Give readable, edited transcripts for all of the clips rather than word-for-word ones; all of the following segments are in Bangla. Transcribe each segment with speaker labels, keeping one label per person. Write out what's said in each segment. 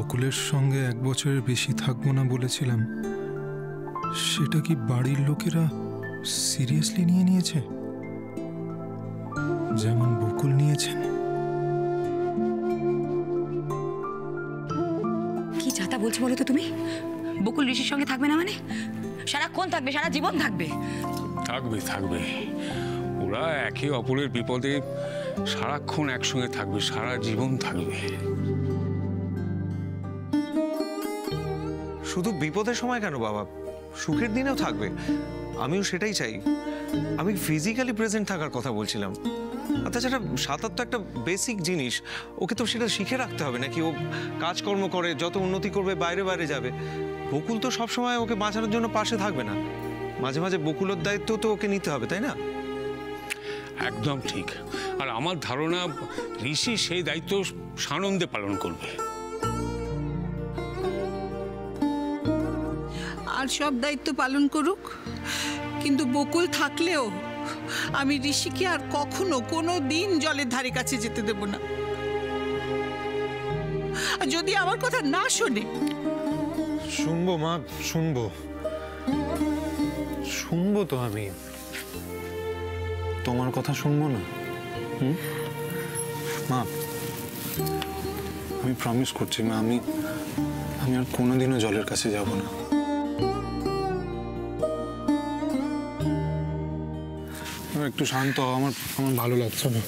Speaker 1: বকুলের সঙ্গে 1 বছরের বেশি থাকবো না বলেছিলাম, সেটা কি বাড়ির লোকেরা সিরিয়াসলি নিয়ে নিয়েছে, যেমন বকুল নিয়েছেন?
Speaker 2: কি যাতা বলছো বলো তো তুমি? বকুল ঋষির সঙ্গে থাকবে না মানে? সারাক্ষণ থাকবে, সারা জীবন থাকবে।
Speaker 3: থাকবে থাকবে, ওরা একে অপরের বিপদে সারাক্ষণ একসঙ্গে থাকবে, সারা জীবন থাকবে।
Speaker 4: শুধু বিপদের সময় কেন বাবা, সুখের দিনেও থাকবে। আমিও সেটাই চাই। আমি ফিজিক্যালি প্রেজেন্ট থাকার কথা বলছিলাম। তাছাড়া সাঁতার তো একটা বেসিক জিনিস, ওকে তো সেটা শিখে রাখতে হবে নাকি? ও কাজকর্ম করে, যত উন্নতি করবে বাইরে বাইরে যাবে। বকুল তো সবসময় ওকে বাঁচানোর জন্য পাশে থাকবে না, মাঝে মাঝে বকুলের দায়িত্ব তো ওকে নিতে হবে, তাই না?
Speaker 3: একদম ঠিক। আর আমার ধারণা ঋষি সেই দায়িত্ব সানন্দে পালন করবে।
Speaker 5: আর সব দায়িত্ব পালন করুক, কিন্তু বকুল থাকলেও আমি ঋষিকে আর কখনো কোনো দিন জলের ধারে কাছে যেতে দেব না। আর যদি আমার কথা না শোনে,
Speaker 1: শুনবো মা, শুনবো শুনবো তো। আমি তোমার কথা শুনবো না? মা, আমি প্রমিস করছি মা, আমি আর কোনোদিনও জলের কাছে যাব না। একটু শান্ত হও, আমার ভালো লাগছে না।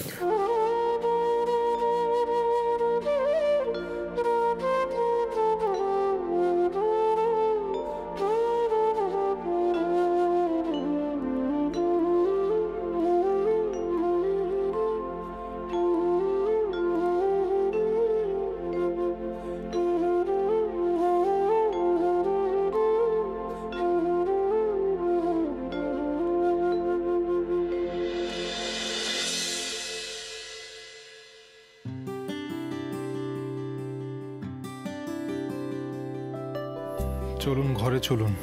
Speaker 1: চলুন ঘরে, চলুন,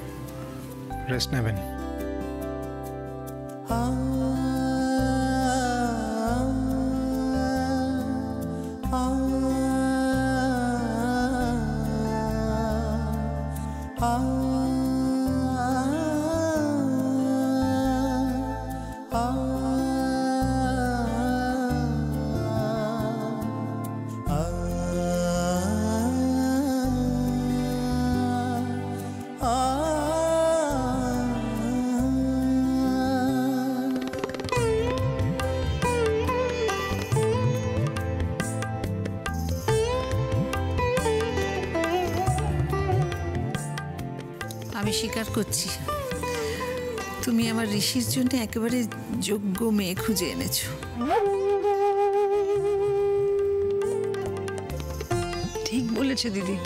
Speaker 1: রেস্ট নেবেন।
Speaker 5: আমি স্বীকার করছি, তুমি আমার ঋষির জন্য একেবারে যোগ্য মেয়ে খুঁজে এনেছো।
Speaker 2: ঠিক বলেছো দিদি,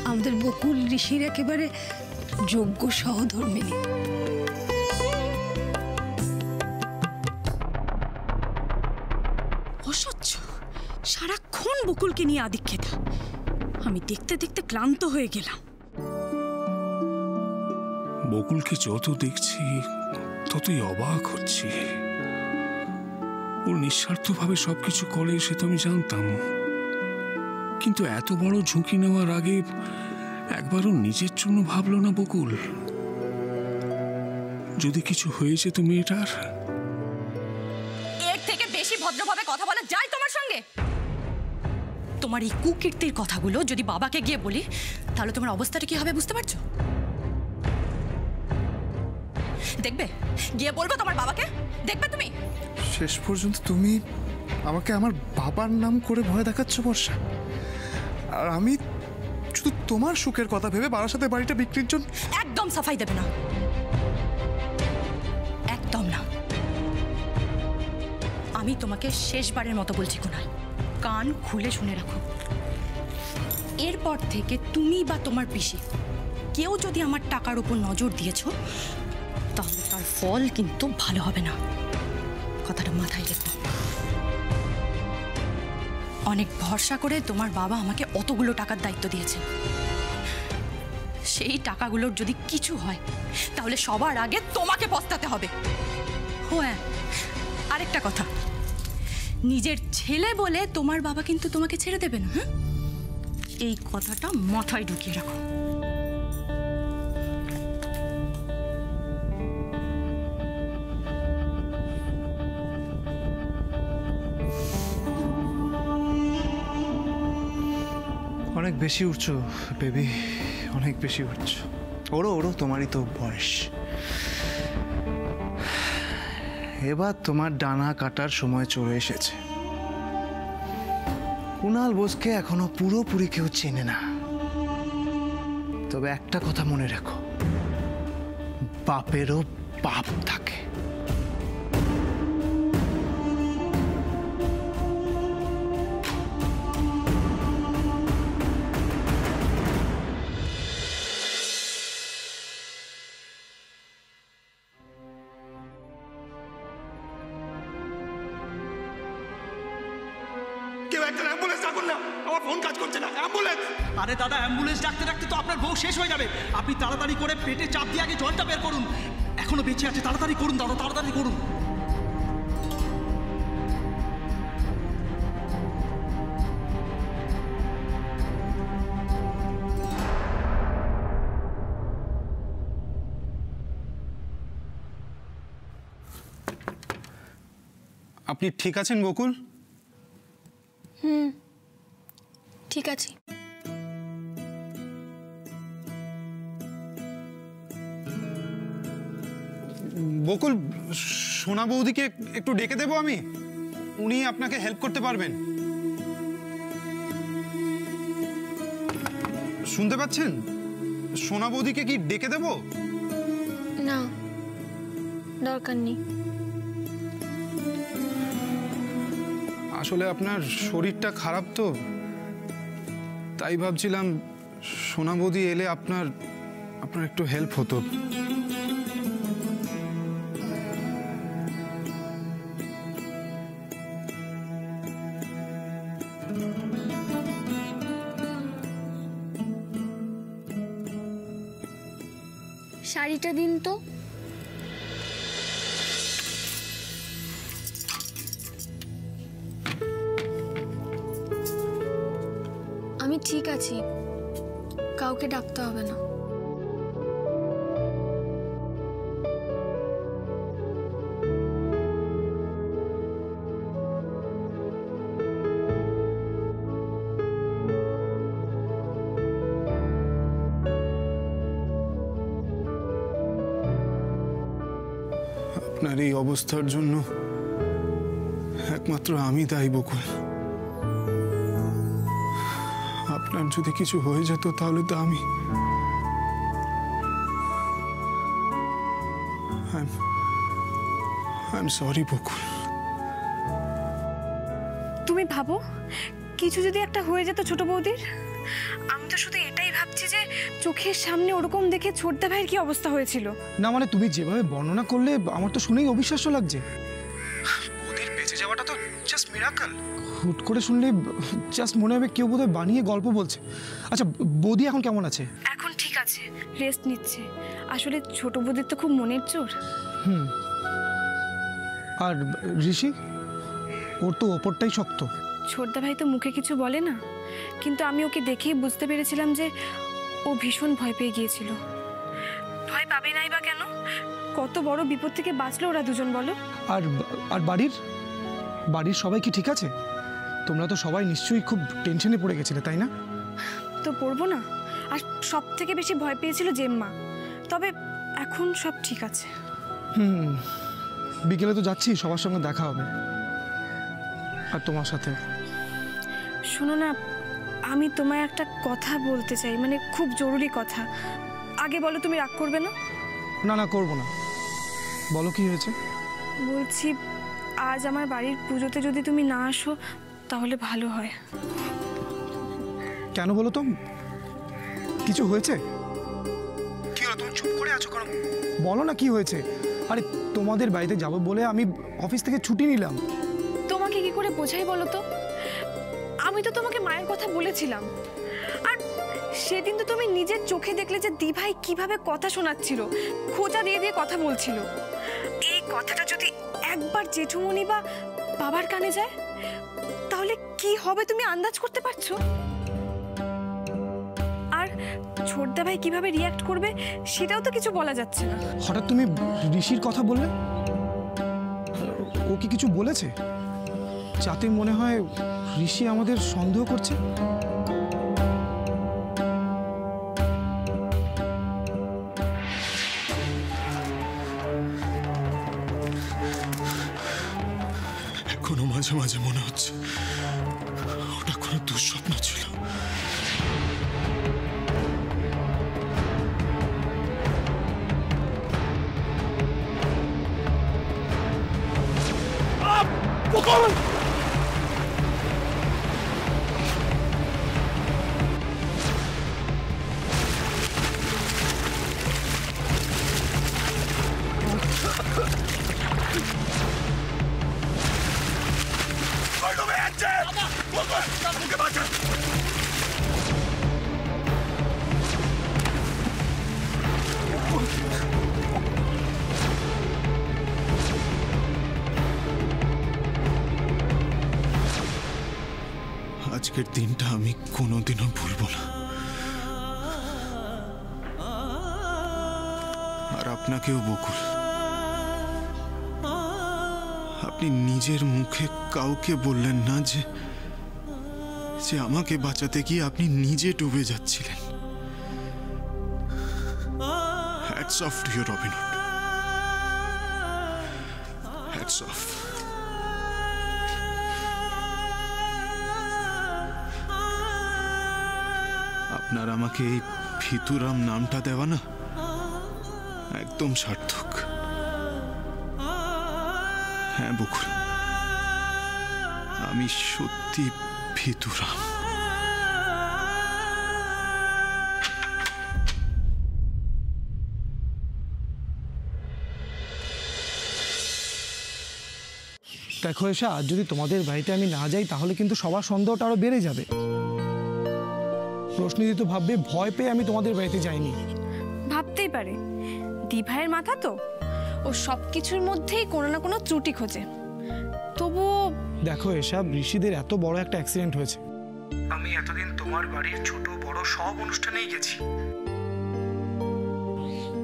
Speaker 2: আমাদের বকুল ঋষির একেবারে যোগ্য সহধর্মিনী। অসহ্য, সারাক্ষণ বকুলকে নিয়ে আদিক্ষেতা। আমি দেখতে দেখতে ক্লান্ত হয়ে গেলাম।
Speaker 3: বকুলকে যত দেখছি ততই অবাক হচ্ছি। ও নিঃস্বার্থভাবে সবকিছু করে সে তো আমি জানতাম, কিন্তু এত বড় ঝুঁকি নেওয়ার আগে একবারও নিজের জন্য ভাবলো না বকুল? যদি কিছু হয়েছে তো মেয়েটার।
Speaker 2: এর থেকে বেশি ভদ্রভাবে কথা বলা যায় তোমার সঙ্গে? তোমার এই কুকীর্তির কথাগুলো যদি বাবাকে গিয়ে বলি, তাহলে তোমার অবস্থাটা কি হবে বুঝতে পারছো? দেখবে, গিয়ে বলবো তোমার বাবাকে, দেখবে তুমি।
Speaker 1: শেষ পর্যন্ত তুমি আমাকে আমার বাবার নাম করে ভয় দেখাচ্ছ বর্ষা, আর আমি শুধু তোমার সুখের কথা ভেবে বারাসাতে বাড়িটা বিক্রির জন্য।
Speaker 2: একদম সাফাই দেবে না, একদম না। আমি তোমাকে শেষবারের মতো বলছি কুনাল, কান খুলে শুনে রাখো। এরপর থেকে তুমি বা তোমার পিসি কেউ যদি আমার টাকার উপর নজর দিয়েছো, তাহলে তার ফল কিন্তু ভালো হবে না, কথাটা মাথায় রেখো। অনেক ভরসা করে তোমার বাবা আমাকে অতগুলো টাকার দায়িত্ব দিয়েছে। সেই টাকাগুলোর যদি কিছু হয়, তাহলে সবার আগে তোমাকে পস্তাতে হবে। হ্যাঁ, আরেকটা কথা, নিজের ছেলে বলে তোমার বাবা কিন্তু তোমাকে ছেড়ে দেবে না। হ্যাঁ, এই কথাটা মাথায় ঢুকিয়ে রাখো।
Speaker 1: অনেক বেশি উঠছো বেবি, অনেক বেশি উঠছো। ওরো ওরো, তোমারই তো বয়স। এবার তোমার ডানা কাটার সময় চলে এসেছে। কুণাল বোসকে এখনো পুরোপুরি কেউ চেনে না, তবে একটা কথা মনে রেখো, বাপেরও পাপ থাকে।
Speaker 6: কেউ একটা অ্যাম্বুলেন্স ডাকুন না, আমার ফোন কাজ করছে না। অ্যাম্বুলেন্স!
Speaker 7: আরে দাদা, অ্যাম্বুলেন্স ডাকতে ডাকতে তো আপনার বউ শেষ হয়ে যাবে। আপনি তাড়াতাড়ি করে পেটে চাপ দিয়ে আগে জলটা বের করুন। এখনো বেঁচে আছে, তাড়াতাড়ি করুন দাদা, তাড়াতাড়ি করুন।
Speaker 8: আপনি ঠিক আছেন বকুল?
Speaker 9: ঠিক আছে।
Speaker 8: বকুল, সোনা বৌদিকে একটু ডেকে দেবো আমি, উনি আপনাকে হেল্প করতে পারবেন। শুনতে পাচ্ছেন? সোনা বৌদিকে কি ডেকে দেবো?
Speaker 9: না, দরকার নেই।
Speaker 8: আসলে আপনার শরীরটা খারাপ তো, তাই ভাবছিলাম সোনা বৌদি এলে আপনার একটু হেল্প হতো।
Speaker 9: শাড়িটা দিন তো। আমি ঠিক আছি, কাউকে ডাকতে হবে না।
Speaker 8: আপনার এই অবস্থার জন্য একমাত্র আমি দায়ী বকুল। আপনার যদি কিছু হয়ে যেত তাহলে তো আমি I'm sorry বকুল।
Speaker 10: তুমি ভাবো কিছু যদি একটা হয়ে যেত ছোট বৌদির, আমি তো শুধু এটাই ভাবছি যে চোখের সামনে ওরকম দেখে ছোটদা ভাইয়ের কি অবস্থা হয়েছিল।
Speaker 11: না মানে তুমি যেভাবে বর্ণনা করলে আমার তো শুনেই অবিশ্বাস্য লাগছে। বৌদির বেঁচে যাওয়াটা তো জাস্ট মিরাকল। হুট করে শুনলে জাস্ট মনে হবে কেউ বোধহয় বানিয়ে গল্প বলছে। আচ্ছা, বৌদি এখন কেমন আছে?
Speaker 10: এখন ঠিক আছে, রেস্ট নিচ্ছে। আসলে ছোট বৌদির তো খুব মনের জোর।
Speaker 11: আর ঋষি, ওর তো ওপরটাই শক্ত।
Speaker 10: ছোটদা ভাই তো মুখে কিছু বলে না, কিন্তু আমি ওকে দেখেই বুঝতে পেরেছিলাম যে ও ভীষণ ভয় পেয়ে গিয়েছিল। ভয় পাবে নাই বা কেন? কত বড় বিপদ থেকে বাঁচলো ওরা দুজন, বলো।
Speaker 11: আর বাড়ির সবাই কি ঠিক আছে? তোমরা তো সবাই নিশ্চয়ই খুব টেনশনে পড়ে গেছিলে, তাই না?
Speaker 10: তো পড়বো না? আর সব থেকে বেশি ভয় পেয়েছিল জেম্মা। তবে এখন সব ঠিক আছে।
Speaker 11: বিকেলে তো যাচ্ছি, সবার সঙ্গে দেখা হবে, আর তোমার সাথে।
Speaker 10: শোনো না, আমি তোমায় একটা কথা বলতে চাই, মানে খুব জরুরি কথা। আগে বলো, তুমি রাগ করবে না?
Speaker 11: না, করবো না। বলো কি হয়েছে?
Speaker 10: বলছি, আজ আমার বাড়ির পুজোতে যদি তুমি না আসো তাহলে ভালো হয়।
Speaker 11: কেন বলো তো? কিছু হয়েছে? কি হলো, তুমি চুপ করে আছো কেন? বলো না কি হয়েছে। আরে তোমাদের বাড়িতে যাবো বলে আমি অফিস থেকে ছুটি নিলাম।
Speaker 10: তোমাকে কি করে বোঝাই বলো তো? আমি তো তোমাকে মায়ের কথা বলেছিলাম, আর সেদিন তো তুমি নিজের চোখে দেখলে যে দিভাই কিভাবে কথা শোনাচ্ছিল, খোঁজা দিয়ে দিয়ে কথা বলছিল। এই কথাটা যদি একবার জেঠুমনি বা বাবার কানে যায় তাহলে কি হবে তুমি আন্দাজ করতে পারছো? ছোটদা ভাই কিভাবে রিয়াক্ট করবে সেটাও তো কিছু বলা যাচ্ছে না।
Speaker 11: হঠাৎ তুমি ঋষির কথা বললে? ও কি কিছু বলেছে যাতে মনে হয় ঋষি আমাদের সন্দেহ করছে?
Speaker 6: এখনো মাঝে মাঝে মনে হচ্ছে ওটা কোনো দুঃস্বপ্ন ছিল। আজকের দিনটা আমি কোনোদিনও ভুলবো না। আর আপনাকেও বকুল, আপনি নিজের মুখে কাউকে বললেন না যে আমাকে বাঁচাতে গিয়ে আপনি নিজে ডুবে যাচ্ছিলেন। Hats off to you Robin Hood, hats off. আপনার আমাকে এই ভিতুরাম নামটা দেওয়া না একদম সার্থক। হ্যাঁ বকুল, আমি সত্যি ভিতুরাম।
Speaker 11: দেখো এসা, আজ যদি তোমাদের বাড়িতে আমি না যাই তাহলে কিন্তু সবার সন্দেহটা আরো বেড়ে যাবে। প্রশ্নদি তো ভাববে ভয় পেয়ে আমি তোমাদের বাড়িতে যাইনি।
Speaker 10: ভাবতেই পারে, দি ভাইয়ের মাথা তো, ও সব কিছুর মধ্যেই কোনো না কোনো ত্রুটি খোঁজে। তবু
Speaker 11: দেখো এসব, ঋষিদের এত বড় একটা অ্যাক্সিডেন্ট হয়েছে, আমি এতদিন তোমার বাড়ির ছোট বড় সব অনুষ্ঠানেই গেছি,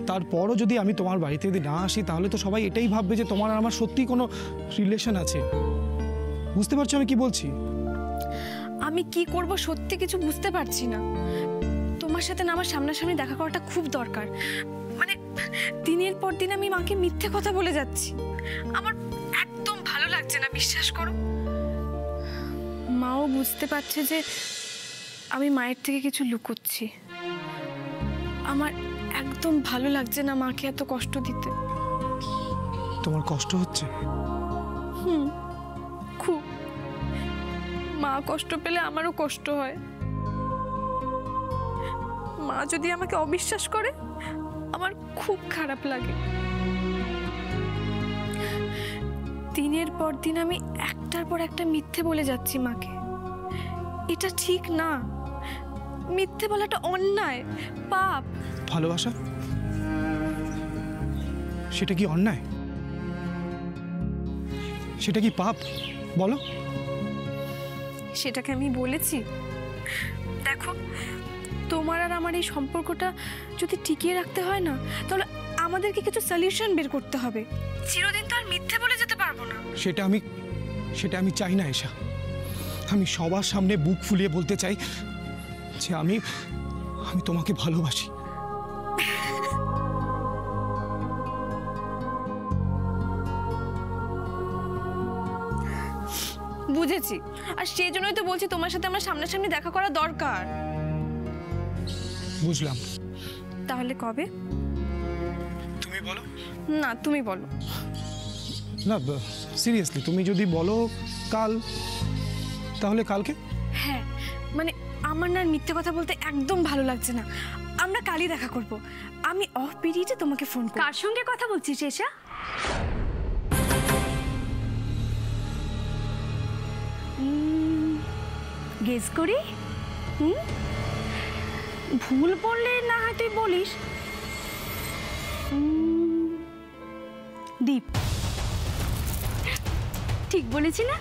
Speaker 11: তারপরও যদি আমি তোমার বাড়িতে যদি না আসি তাহলে তো সবাই এটাই ভাববে যে তোমার আর আমার সত্যি কোনো রিলেশন আছে। বুঝতে পারছো আমি কি বলছি?
Speaker 10: আমি কি করব সত্যি কিছু বুঝতে পারছি না। তোমার সাথে না আমার সামনাসামনি দেখা করাটা খুব দরকার। মানে দিনের পর দিন আমি মাকে মিথ্যে কথা বলে যাচ্ছি, আমার একদম ভালো লাগছে না, বিশ্বাস করো। মাও বুঝতে পারছে যে আমি মায়ের থেকে কিছু লুকোচ্ছি। আমার একদম ভালো লাগছে না মাকে এত কষ্ট দিতে।
Speaker 11: তোমার কষ্ট হচ্ছে?
Speaker 10: খুব। মা কষ্ট পেলে আমারও কষ্ট হয়। মা যদি আমাকে অবিশ্বাস করে আমার খুব খারাপ লাগে। দিনের পর দিন আমি একটার পর একটা মিথ্যে বলে যাচ্ছি মাকে। এটা ঠিক না, মিথ্যে বলাটা অন্যায়, পাপ।
Speaker 11: ভালোবাসা সেটা কি অন্যায়? সেটা কি পাপ বলো?
Speaker 10: সেটাকে আমি বলেছি? দেখো, তোমার আর আমার এই সম্পর্কটা যদি টিকিয়ে রাখতে হয় না, তাহলে আমাদেরকে কিছু সলিউশন বের করতে হবে। চিরদিন তো আর মিথ্যে বলে যেতে পারবো না।
Speaker 11: সেটা আমি চাই না এসা। আমি সবার সামনে বুক ফুলিয়ে বলতে চাই যে আমি তোমাকে ভালোবাসি।
Speaker 10: বুঝেছি, আর সেই জন্যই তো বলছি তোমার সাথে আমার সামনাসামনি দেখা করা দরকার।
Speaker 11: বুঝলাম।
Speaker 10: তাহলে কবে?
Speaker 11: তুমি বলো
Speaker 10: না, তুমি বলো।
Speaker 11: না সিরিয়াসলি, তুমি যদি বলো কাল, তাহলে কালকে।
Speaker 10: হ্যাঁ, মানে আমার না মিথ্যে কথা বলতে একদম ভালো লাগছে না। আমরা কালই দেখা করব। আমি অফ পিরিয়ডে তোমাকে ফোন করব।
Speaker 9: কার সঙ্গে কথা বলছিস এসা? গেস করি। ভুল বললে না হয় তুই বলিস। দীপ। ঠিক বলেছি না?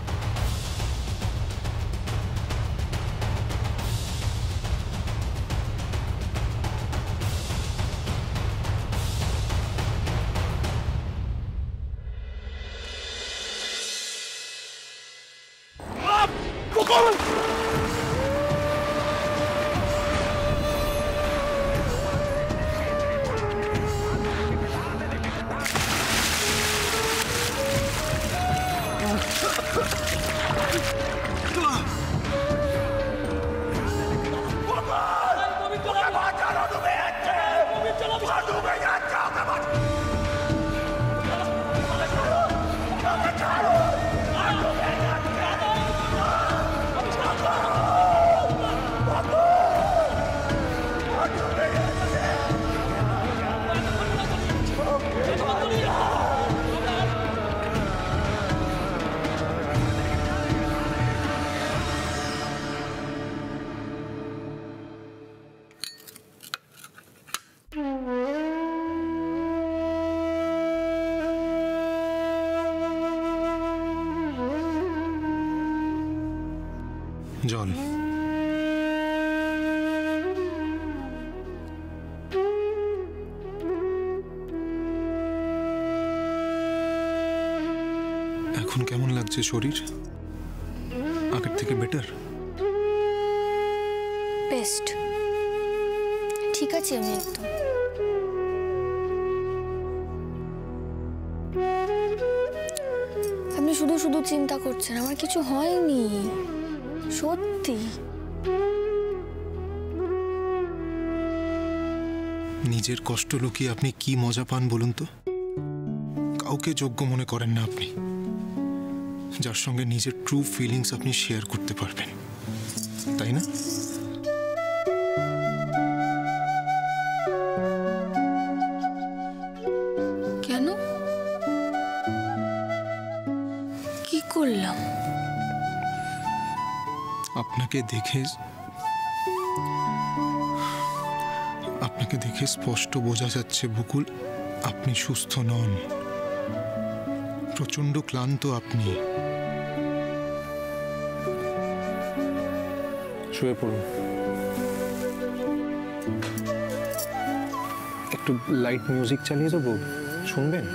Speaker 6: জল। এখন কেমন লাগছে শরীর? আগের থেকে বেটার?
Speaker 9: বেস্ট, ঠিক আছে আমি একদম। আপনি শুধু শুধু চিন্তা করছেন, আমার কিছু হয়নি সত্যি।
Speaker 6: নিজের কষ্ট লুকিয়ে আপনি কি মজা পান বলুন তো? কাউকে যোগ্য মনে করেন না আপনি, যার সঙ্গে নিজের ট্রু ফিলিংস আপনি শেয়ার করতে পারবেন, তাই না?
Speaker 9: কেন? কি করলাম?
Speaker 6: আপনাকে দেখে স্পষ্ট বোঝা যাচ্ছে বকুল, আপনি সুস্থ নন, প্রচন্ড ক্লান্ত আপনি। শুয়ে পড়ুন, একটু লাইট মিউজিক চালিয়ে দেবো, শুনবেন?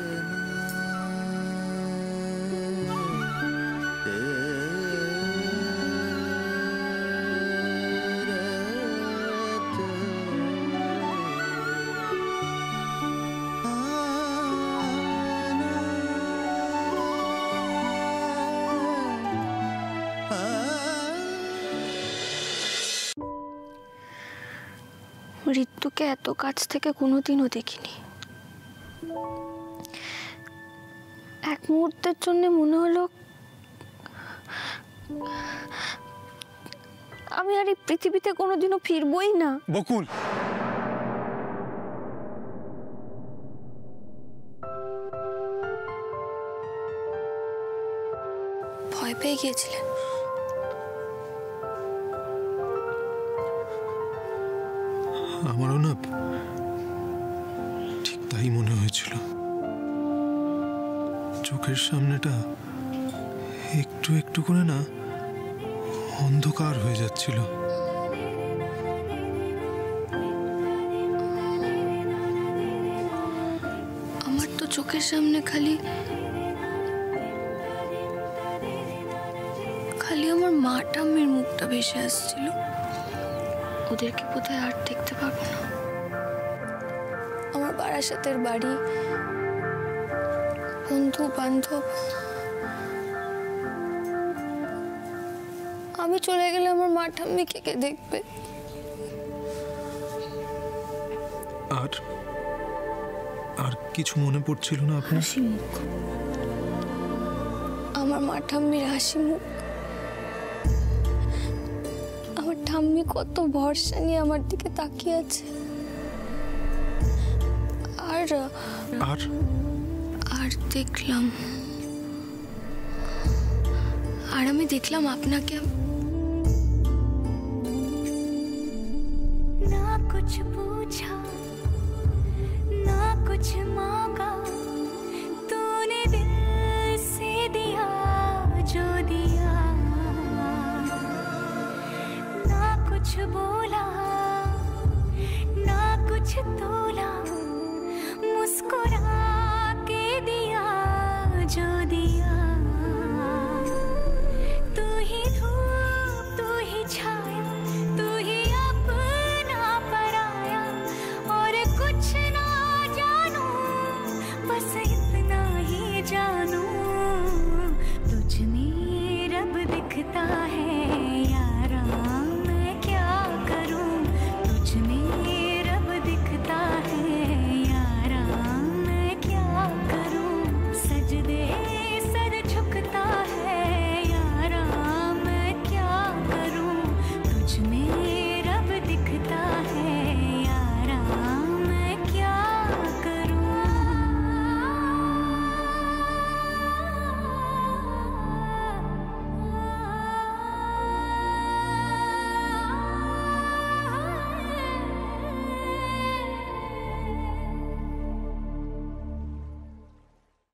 Speaker 9: ঋতুকে এত কাছ থেকে কোনোদিনও দেখিনি। এক মুহূর্তের জন্য মনে হলো আমি আর এই পৃথিবীতে কোনোদিনও ফিরবই না।
Speaker 6: বকুল,
Speaker 9: ভয় পেয়ে গিয়েছিলেন?
Speaker 6: আমারও না ঠিক তাই মনে হয়েছিল। চোখের সামনেটা একটু একটু করে না অন্ধকার হয়ে যাচ্ছিল।
Speaker 9: আমার তো চোখের সামনে খালি আমার মা ঠাম্মির মুখটা ভেসে আসছিল। ওদেরকে বোধহয় আর দেখতে পাবো না। আমার বারাসাতের বাড়ি, বন্ধু বান্ধব, আমি চলে গেলে আমার মা ঠাম্মিকে কে দেখবে?
Speaker 6: আর কিছু মনে পড়ছিল না আপনার?
Speaker 9: হাসি মুখ, আমার মা ঠাম্মির হাসি মুখ। আমার ঠাম্মি কত ভরসা নিয়ে আমার দিকে তাকিয়ে আছে। আর দেখলাম, আর আমি দেখলাম আপনাকে। ना कुछ पूछा ना कुछ मांगा।